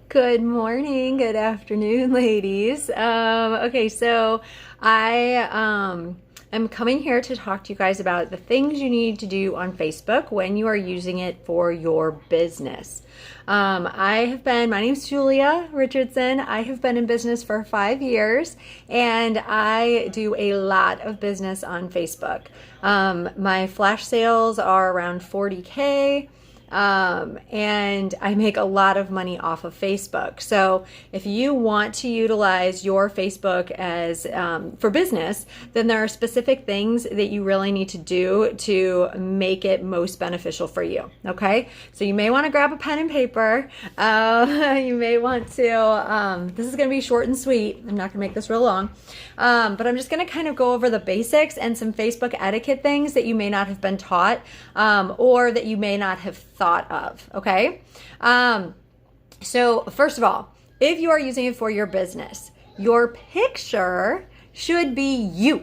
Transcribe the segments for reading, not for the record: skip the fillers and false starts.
Good morning, good afternoon, ladies. Okay, so I am coming here to talk to you guys about the things you need to do on Facebook when you are using it for your business. My name's Julia Richardson. I have been in business for 5 years and I do a lot of business on Facebook. My flash sales are around 40K. And I make a lot of money off of Facebook. So if you want to utilize your Facebook as for business, then there are specific things that you really need to do to make it most beneficial for you. Okay, so you may want to grab a pen and paper. You may want to. This is going to be short and sweet. I'm not going to make this real long, but I'm just going to kind of go over the basics and some Facebook etiquette things that you may not have been taught, or that you may not have thought of. Okay. So first of all, if you are using it for your business, your picture should be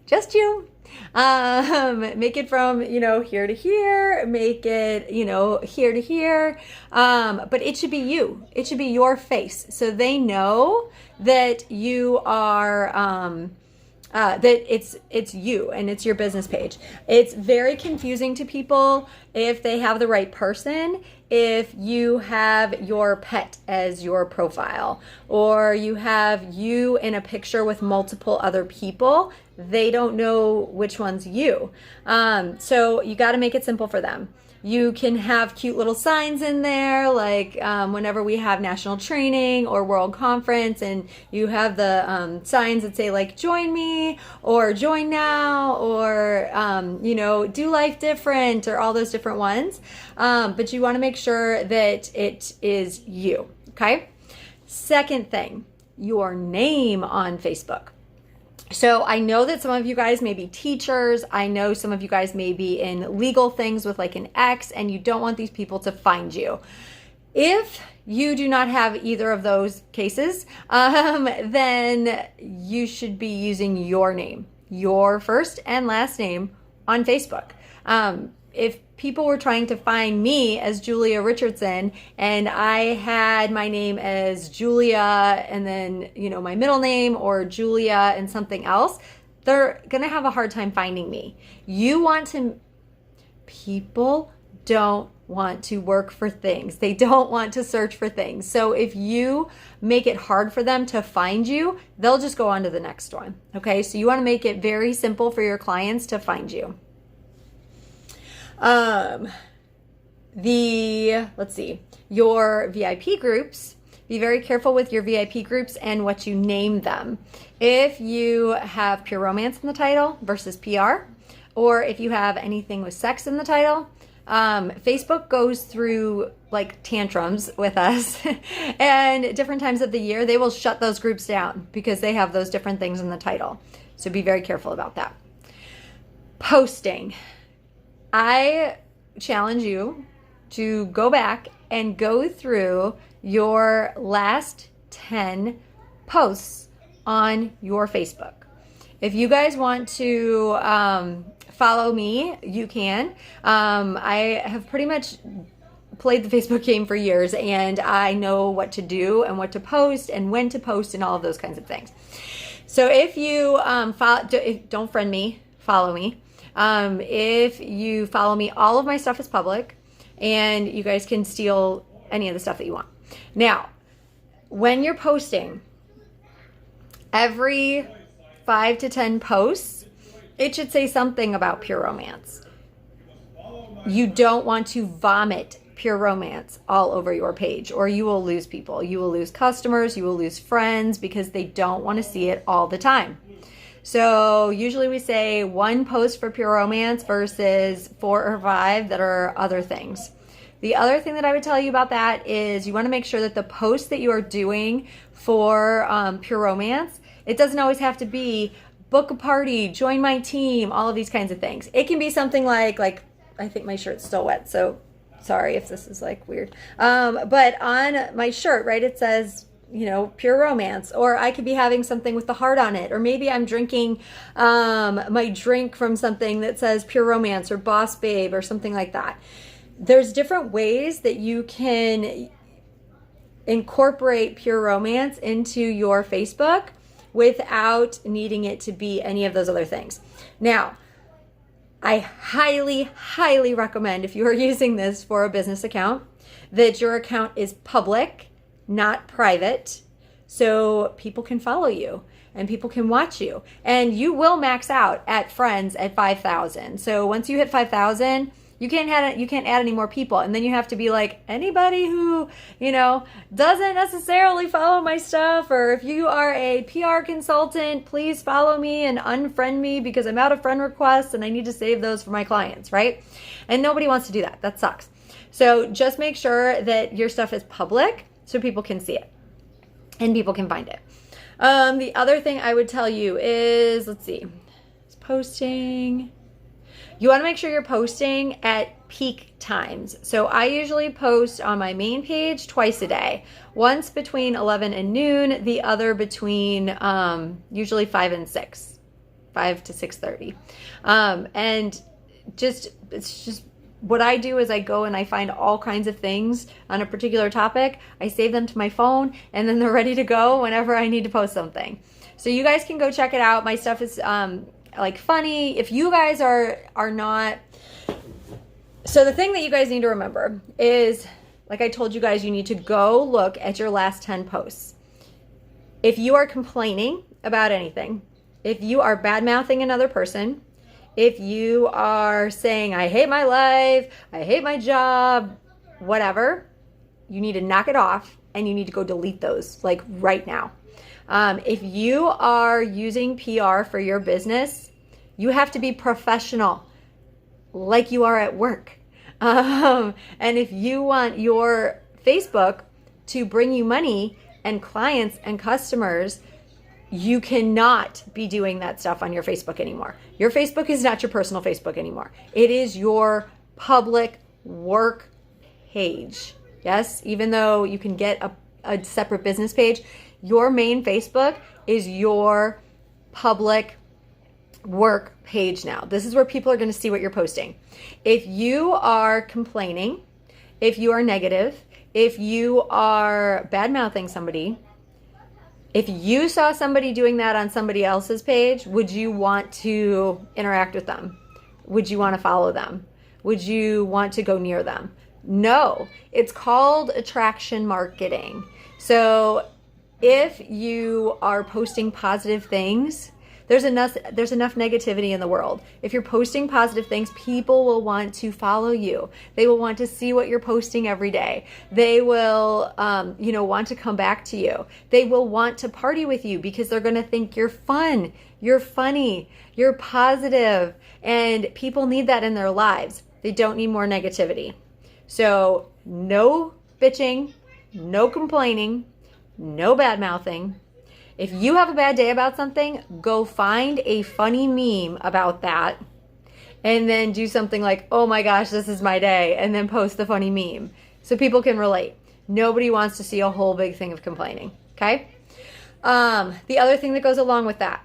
just you. Make it from, here to here, make it, here to here. But it should be you. It should be your face. So they know that you are, that it's you and it's your business page. It's very confusing to people if they have the right person, if you have your pet as your profile or you have you in a picture with multiple other people. They don't know which one's you. So you got to make it simple for them. You can have cute little signs in there, like whenever we have national training or world conference, and you have the signs that say like "join me" or "join now" or "do life different" or all those different ones. But you want to make sure that it is you. Okay. Second thing, your name on Facebook. So I know that some of you guys may be teachers. I know some of you guys may be in legal things with like an X, and you don't want these people to find you. If you do not have either of those cases, then you should be using your name, your first and last name on Facebook. If people were trying to find me as Julia Richardson and I had my name as Julia and then, my middle name or Julia and something else, they're going to have a hard time finding me. People don't want to work for things. They don't want to search for things. So if you make it hard for them to find you, they'll just go on to the next one. Okay. So you want to make it very simple for your clients to find you. Your VIP groups, be very careful with your VIP groups and what you name them. If you have pure romance in the title versus PR, or if you have anything with sex in the title, Facebook goes through like tantrums with us and different times of the year, they will shut those groups down because they have those different things in the title. So be very careful about that. Posting. I challenge you to go back and go through your last 10 posts on your Facebook. If you guys want to follow me, you can. I have pretty much played the Facebook game for years, and I know what to do and what to post and when to post and all of those kinds of things. So if you don't friend me, follow me. If you follow me, all of my stuff is public and you guys can steal any of the stuff that you want. Now, when you're posting, every 5 to 10 posts, it should say something about pure romance. You don't want to vomit pure romance all over your page, or you will lose people. You will lose customers, you will lose friends because they don't want to see it all the time. So usually we say 1 post for pure romance versus 4 or 5 that are other things. The other thing that I would tell you about that is you want to make sure that the post that you are doing for pure romance, it doesn't always have to be book a party, join my team, all of these kinds of things. It can be something like I think my shirt's still wet, so sorry if this is like weird. But on my shirt, right, it says pure romance, or I could be having something with the heart on it, or maybe I'm drinking my drink from something that says pure romance or boss babe or something like that. There's different ways that you can incorporate pure romance into your Facebook without needing it to be any of those other things. Now, I highly, highly recommend, if you are using this for a business account, that your account is public, not private, so people can follow you and people can watch you. And you will max out at friends at 5,000. So once you hit 5,000, you can't add any more people. And then you have to be like, anybody who, doesn't necessarily follow my stuff, or if you are a PR consultant, please follow me and unfriend me because I'm out of friend requests and I need to save those for my clients, right? And nobody wants to do that. That sucks. So just make sure that your stuff is public so people can see it and people can find it. The other thing I would tell you is, let's see, it's posting. You want to make sure you're posting at peak times. So I usually post on my main page twice a day, once between 11 and noon, the other between usually 5 and 6, 5 to 6:30. And it's just what I do is I go and I find all kinds of things on a particular topic. I save them to my phone and then they're ready to go whenever I need to post something. So you guys can go check it out. My stuff is like funny. If you guys are not, so the thing that you guys need to remember is, like I told you guys, you need to go look at your last 10 posts. If you are complaining about anything, if you are bad-mouthing another person, if you are saying, I hate my life, I hate my job, whatever, you need to knock it off and you need to go delete those like right now. If you are using PR for your business, you have to be professional like you are at work. And if you want your Facebook to bring you money and clients and customers, you cannot be doing that stuff on your Facebook anymore. Your Facebook is not your personal Facebook anymore. It is your public work page. Yes, even though you can get a separate business page, your main Facebook is your public work page now. This is where people are going to see what you're posting. If you are complaining, if you are negative, if you are bad-mouthing somebody, if you saw somebody doing that on somebody else's page, would you want to interact with them? Would you want to follow them? Would you want to go near them? No, it's called attraction marketing. So if you are posting positive things, there's enough negativity in the world. If you're posting positive things, people will want to follow you. They will want to see what you're posting every day. They will, want to come back to you. They will want to party with you because they're going to think you're fun, you're funny, you're positive, and people need that in their lives. They don't need more negativity. So no bitching, no complaining, no bad mouthing. If you have a bad day about something, go find a funny meme about that and then do something like, oh my gosh, this is my day, and then post the funny meme so people can relate. Nobody wants to see a whole big thing of complaining, okay? The other thing that goes along with that,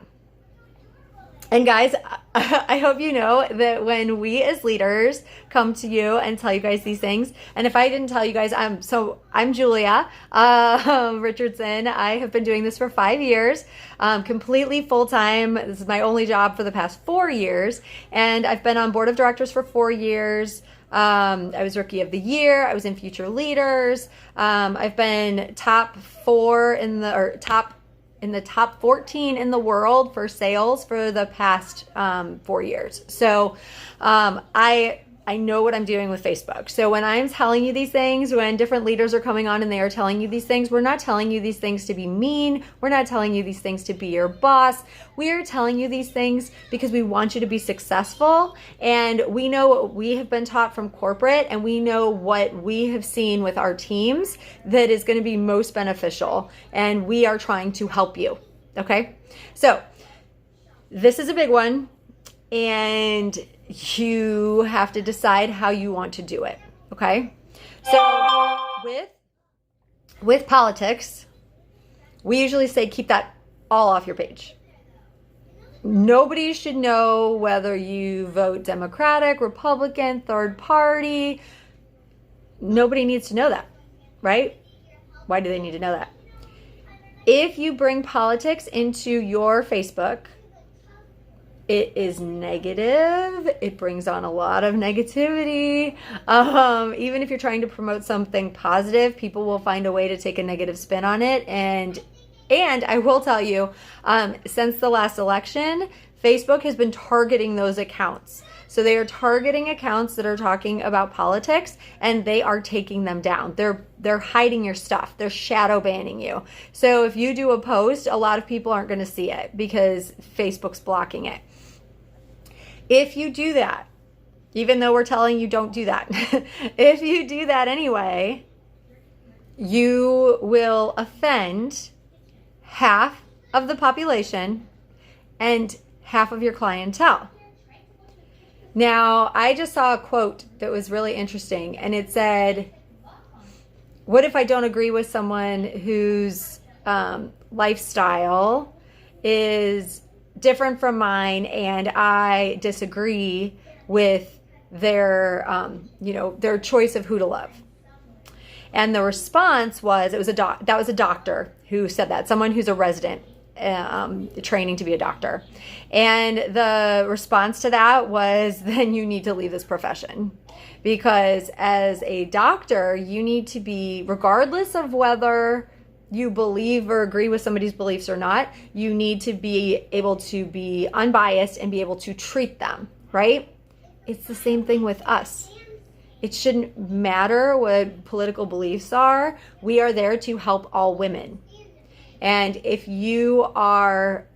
and guys, I hope you know that when we as leaders come to you and tell you guys these things, and if I didn't tell you guys, I'm Julia Richardson. I have been doing this for 5 years, completely full-time. This is my only job for the past 4 years, and I've been on board of directors for 4 years. I was Rookie of the Year. I was in Future Leaders. I've been top 14 in the world for sales for the past 4 years. So I know what I'm doing with Facebook. So when I'm telling you these things, when different leaders are coming on and they are telling you these things, we're not telling you these things to be mean. We're not telling you these things to be your boss. We are telling you these things because we want you to be successful. And we know what we have been taught from corporate, and we know what we have seen with our teams that is going to be most beneficial. And we are trying to help you. Okay? So this is a big one. And you have to decide how you want to do it, okay? So with politics, we usually say keep that all off your page. Nobody should know whether you vote Democratic, Republican, third party. Nobody needs to know that, right? Why do they need to know that? If you bring politics into your Facebook, it is negative. It brings on a lot of negativity. Even if you're trying to promote something positive, people will find a way to take a negative spin on it. And I will tell you, since the last election, Facebook has been targeting those accounts. So they are targeting accounts that are talking about politics, and they are taking them down. They're hiding your stuff. They're shadow banning you. So if you do a post, a lot of people aren't going to see it because Facebook's blocking it. If you do that, even though we're telling you don't do that, if you do that anyway, you will offend half of the population and half of your clientele. Now, I just saw a quote that was really interesting, and it said, what if I don't agree with someone whose lifestyle is different from mine, and I disagree with their choice of who to love? And the response was, that was a doctor who said that, someone who's a resident training to be a doctor. And the response to that was, then you need to leave this profession. Because as a doctor, you need to be, regardless of whether you believe or agree with somebody's beliefs or not, you need to be able to be unbiased and be able to treat them, right? It's the same thing with us. It shouldn't matter what political beliefs are. We are there to help all women. And if you are,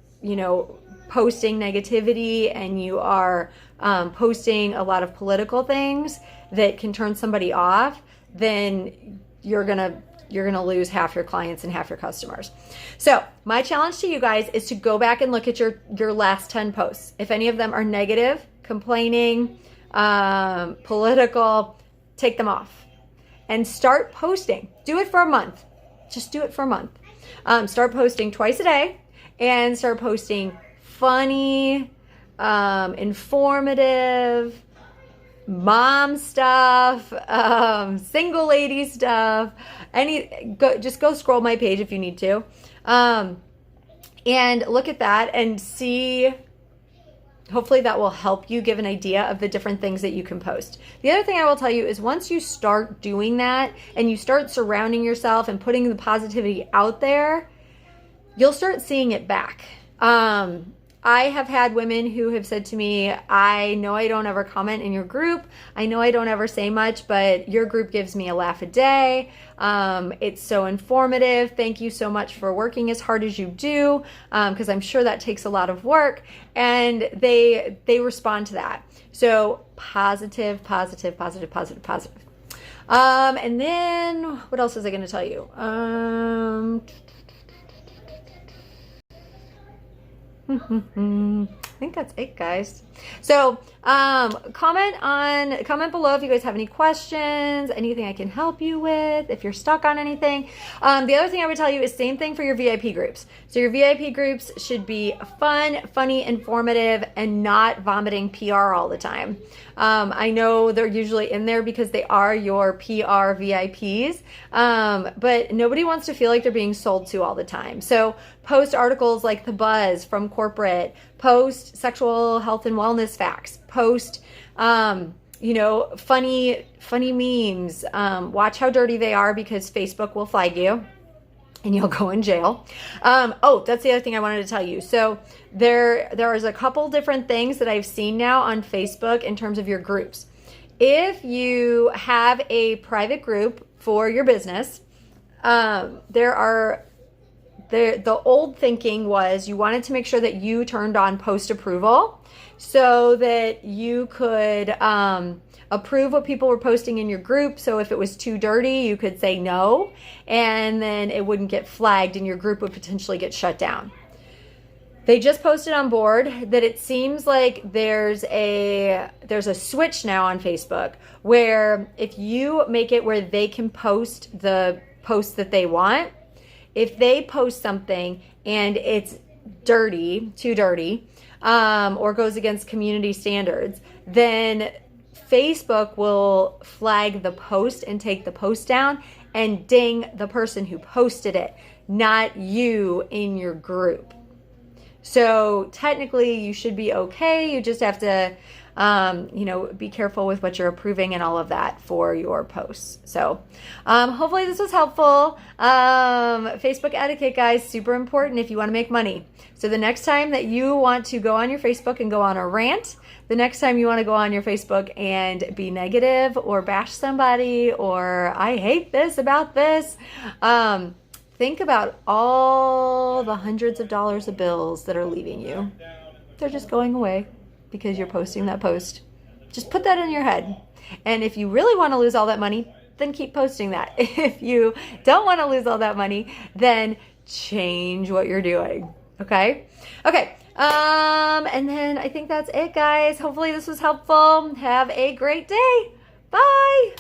posting negativity and you are posting a lot of political things that can turn somebody off, then you're gonna lose half your clients and half your customers. So my challenge to you guys is to go back and look at your last 10 posts. If any of them are negative, complaining, political, take them off and start posting. Do it for a month. Just do it for a month. Start posting twice a day and start posting funny, informative, mom stuff, single lady stuff. Just go scroll my page if you need to, and look at that and see. Hopefully that will help you give an idea of the different things that you can post. The other thing I will tell you is once you start doing that and you start surrounding yourself and putting the positivity out there, you'll start seeing it back. I have had women who have said to me, I know I don't ever comment in your group. I know I don't ever say much, but your group gives me a laugh a day. It's so informative. Thank you so much for working as hard as you do, because I'm sure that takes a lot of work. And they respond to that. So positive. And then what else was I going to tell you? I think that's it, guys. So comment below if you guys have any questions, anything I can help you with, if you're stuck on anything. The other thing I would tell you is same thing for your VIP groups. So your VIP groups should be fun, funny, informative, and not vomiting PR all the time. I know they're usually in there because they are your PR VIPs, but nobody wants to feel like they're being sold to all the time. So post articles like The Buzz from corporate, post sexual health and wellness facts, post funny memes. Watch how dirty they are because Facebook will flag you and you'll go in jail. That's the other thing I wanted to tell you. So there is a couple different things that I've seen now on Facebook in terms of your groups. If you have a private group for your business, the old thinking was you wanted to make sure that you turned on post approval so that you could approve what people were posting in your group. So if it was too dirty, you could say no, and then it wouldn't get flagged and your group would potentially get shut down. They just posted on board that it seems like there's a switch now on Facebook where if you make it where they can post the posts that they want, if they post something and it's dirty, too dirty, or goes against community standards, then Facebook will flag the post and take the post down, and ding the person who posted it, not you in your group. So technically you should be okay. You just have to, be careful with what you're approving and all of that for your posts. So hopefully this was helpful. Facebook etiquette, guys, super important if you want to make money. So the next time that you want to go on your Facebook and go on a rant, the next time you want to go on your Facebook and be negative or bash somebody or I hate this about this, think about all the hundreds of dollars of bills that are leaving you. They're just going away because you're posting that post. Just put that in your head. And if you really want to lose all that money, then keep posting that. If you don't want to lose all that money, then change what you're doing. Okay? Okay. And then I think that's it, guys. Hopefully this was helpful. Have a great day. Bye.